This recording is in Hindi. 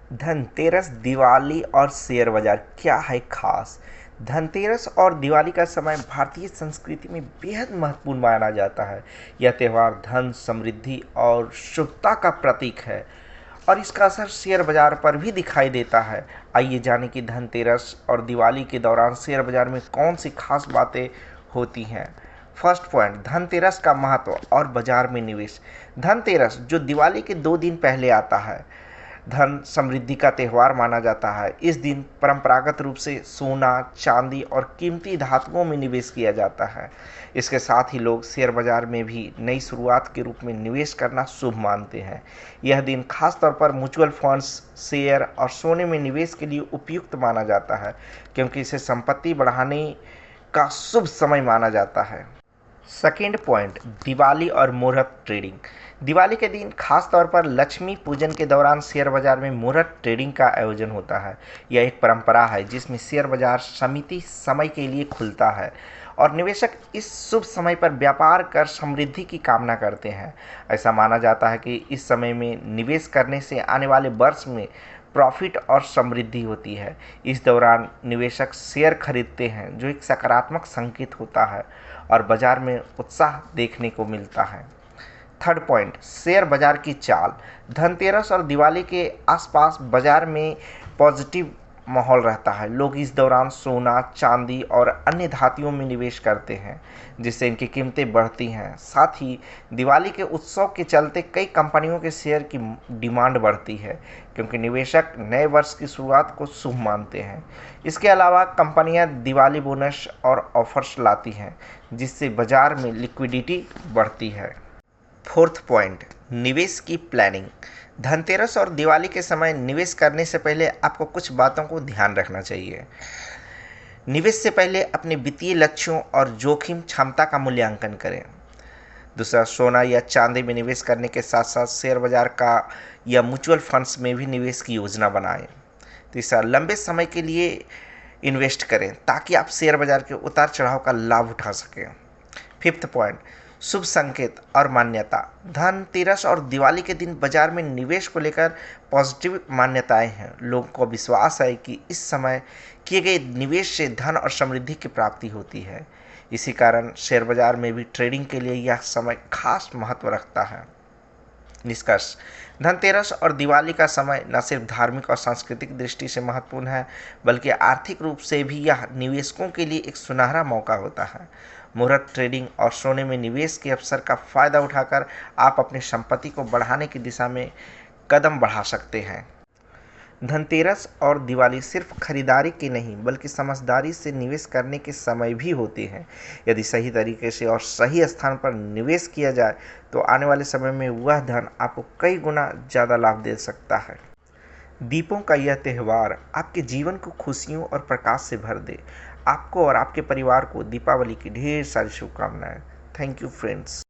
धनतेरस, दिवाली और शेयर बाजार क्या है खास? धनतेरस और दिवाली का समय भारतीय संस्कृति में बेहद महत्वपूर्ण माना जाता है। यह त्यौहार धन, समृद्धि और शुभता का प्रतीक है और इसका असर शेयर बाजार पर भी दिखाई देता है। आइए जानें कि धनतेरस और दिवाली के दौरान शेयर बाजार में कौन सी खास बातें होती हैं। फर्स्ट पॉइंट, धनतेरस का महत्व और बाजार में निवेश। धनतेरस जो दिवाली के 2 दिन पहले आता है, धन समृद्धि का त्यौहार माना जाता है। इस दिन परंपरागत रूप से सोना, चांदी और कीमती धातुओं में निवेश किया जाता है। इसके साथ ही लोग शेयर बाजार में भी नई शुरुआत के रूप में निवेश करना शुभ मानते हैं। यह दिन खास तौर पर म्यूचुअल फंड्स, शेयर और सोने में निवेश के लिए उपयुक्त माना जाता है, क्योंकि इसे संपत्ति बढ़ाने का शुभ समय माना जाता है। सेकेंड पॉइंट, दिवाली और मुहूर्त ट्रेडिंग। दिवाली के दिन खास तौर पर लक्ष्मी पूजन के दौरान शेयर बाजार में मुहूर्त ट्रेडिंग का आयोजन होता है। यह एक परंपरा है जिसमें शेयर बाजार समिति समय के लिए खुलता है और निवेशक इस शुभ समय पर व्यापार कर समृद्धि की कामना करते हैं। ऐसा माना जाता है कि इस समय में निवेश करने से आने वाले वर्ष में प्रॉफिट और समृद्धि होती है। इस दौरान निवेशक शेयर खरीदते हैं, जो एक सकारात्मक संकेत होता है और बाजार में उत्साह देखने को मिलता है। थर्ड पॉइंट, शेयर बाजार की चाल। धनतेरस और दिवाली के आसपास बाजार में पॉजिटिव माहौल रहता है। लोग इस दौरान सोना, चांदी और अन्य धातुओं में निवेश करते हैं, जिससे इनकी कीमतें बढ़ती हैं। साथ ही दिवाली के उत्सव के चलते कई कंपनियों के शेयर की डिमांड बढ़ती है, क्योंकि निवेशक नए वर्ष की शुरुआत को शुभ मानते हैं। इसके अलावा कंपनियां दिवाली बोनस और ऑफर्स लाती हैं, जिससे बाजार में लिक्विडिटी बढ़ती है। फोर्थ पॉइंट, निवेश की प्लानिंग। धनतेरस और दिवाली के समय निवेश करने से पहले आपको कुछ बातों को ध्यान रखना चाहिए। निवेश से पहले अपने वित्तीय लक्ष्यों और जोखिम क्षमता का मूल्यांकन करें। दूसरा, सोना या चांदी में निवेश करने के साथ साथ शेयर बाजार का या म्यूचुअल फंड्स में भी निवेश की योजना बनाएं। तीसरा, लंबे समय के लिए इन्वेस्ट करें ताकि आप शेयर बाजार के उतार चढ़ाव का लाभ उठा सकें। फिफ्थ पॉइंट, शुभ संकेत और मान्यता। धनतेरस और दिवाली के दिन बाजार में निवेश को लेकर पॉजिटिव मान्यताएं हैं। लोगों को विश्वास है कि इस समय किए गए निवेश से धन और समृद्धि की प्राप्ति होती है। इसी कारण शेयर बाजार में भी ट्रेडिंग के लिए यह समय खास महत्व रखता है। निष्कर्ष, धनतेरस और दिवाली का समय न सिर्फ धार्मिक और सांस्कृतिक दृष्टि से महत्वपूर्ण है, बल्कि आर्थिक रूप से भी यह निवेशकों के लिए एक सुनहरा मौका होता है। मुहूर्त ट्रेडिंग और सोने में निवेश के अवसर का फायदा उठाकर आप अपनी संपत्ति को बढ़ाने की दिशा में कदम बढ़ा सकते हैं। धनतेरस और दिवाली सिर्फ खरीदारी के नहीं, बल्कि समझदारी से निवेश करने के समय भी होते हैं। यदि सही तरीके से और सही स्थान पर निवेश किया जाए तो आने वाले समय में वह धन आपको कई गुना ज़्यादा लाभ दे सकता है। दीपों का यह त्यौहार आपके जीवन को खुशियों और प्रकाश से भर दे। आपको और आपके परिवार को दीपावली की ढेर सारी शुभकामनाएं। Thank you friends.